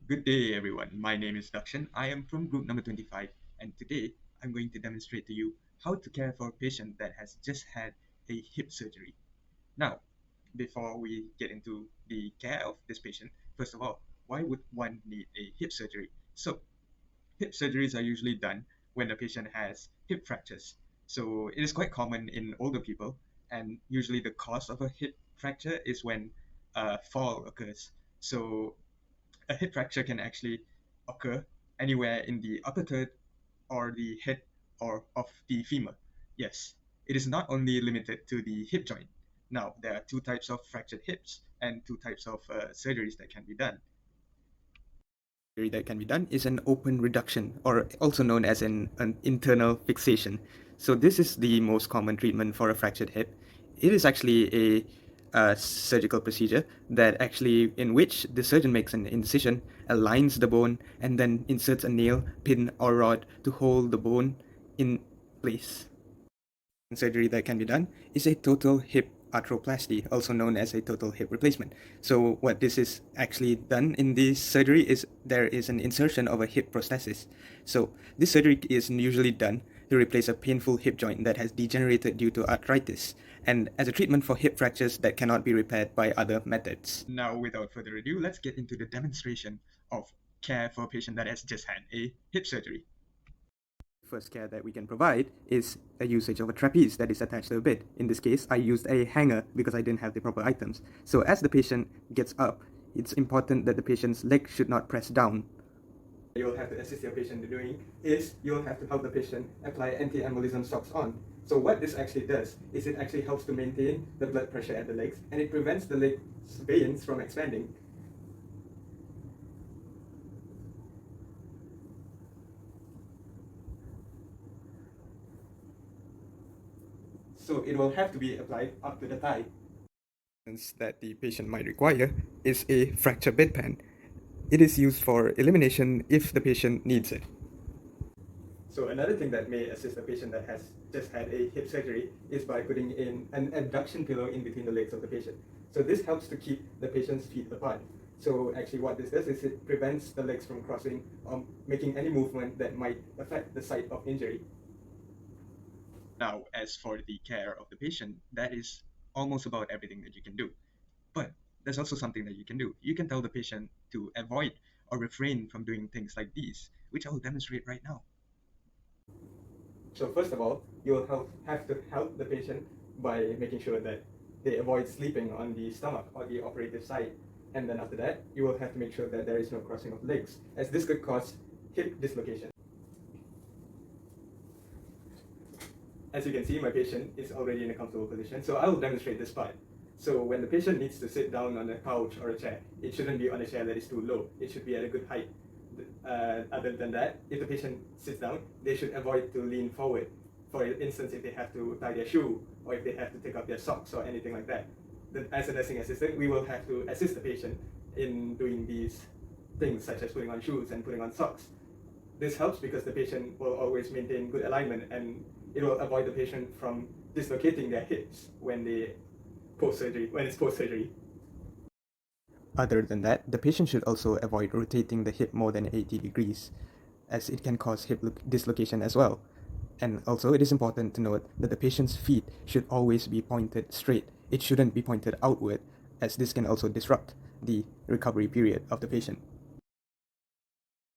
Good day, everyone. My name is DAKKSHAN. I am from group number 25, and today I'm going to demonstrate to you how to care for a patient that has just had a hip surgery. Now, before we get into the care of this patient, first of all, why would one need a hip surgery? So, hip surgeries are usually done when a patient has hip fractures. So, it is quite common in older people, and usually the cause of a hip fracture is when a fall occurs. So, a hip fracture can actually occur anywhere in the upper third or the head or of the femur. Yes, it is not only limited to the hip joint. Now, there are two types of fractured hips and two types of surgeries that can be done. Surgery that can be done is an open reduction, or also known as an internal fixation. So this is the most common treatment for a fractured hip. It is actually a surgical procedure that actually in which the surgeon makes an incision, aligns the bone, and then inserts a nail, pin, or rod to hold the bone in place. Surgery that can be done is a total hip arthroplasty, also known as a total hip replacement. So what this is actually done in this surgery is there is an insertion of a hip prosthesis. So this surgery is usually done to replace a painful hip joint that has degenerated due to arthritis, and as a treatment for hip fractures that cannot be repaired by other methods. Now, without further ado, let's get into the demonstration of care for a patient that has just had a hip surgery. First care that we can provide is a usage of a trapeze that is attached to a bed. In this case, I used a hanger because I didn't have the proper items. So as the patient gets up, it's important that the patient's leg should not press down. You'll have to assist your patient in doing is you'll have to help the patient apply anti-embolism socks on. So what this actually does is it actually helps to maintain the blood pressure at the legs, and it prevents the leg's veins from expanding. So it will have to be applied up to the thigh. That the patient might require is a fracture bedpan. It is used for elimination if the patient needs it. So another thing that may assist a patient that has just had a hip surgery is by putting in an abduction pillow in between the legs of the patient. So this helps to keep the patient's feet apart. So actually what this does is it prevents the legs from crossing or making any movement that might affect the site of injury. Now, as for the care of the patient, that is almost about everything that you can do. But there's also something that you can do. You can tell the patient to avoid or refrain from doing things like these, which I will demonstrate right now. So first of all, you will have to help the patient by making sure that they avoid sleeping on the stomach or the operative side. And then after that, you will have to make sure that there is no crossing of legs, as this could cause hip dislocation. As you can see, my patient is already in a comfortable position, so I will demonstrate this part. So when the patient needs to sit down on a couch or a chair, it shouldn't be on a chair that is too low. It should be at a good height. Other than that, if the patient sits down, they should avoid to lean forward. For instance, if they have to tie their shoe, or if they have to take off their socks or anything like that. As a nursing assistant, we will have to assist the patient in doing these things, such as putting on shoes and putting on socks. This helps because the patient will always maintain good alignment, and it will avoid the patient from dislocating their hips when it's post-surgery. Other than that, the patient should also avoid rotating the hip more than 80 degrees, as it can cause hip dislocation as well. And also, it is important to note that the patient's feet should always be pointed straight. It shouldn't be pointed outward, as this can also disrupt the recovery period of the patient.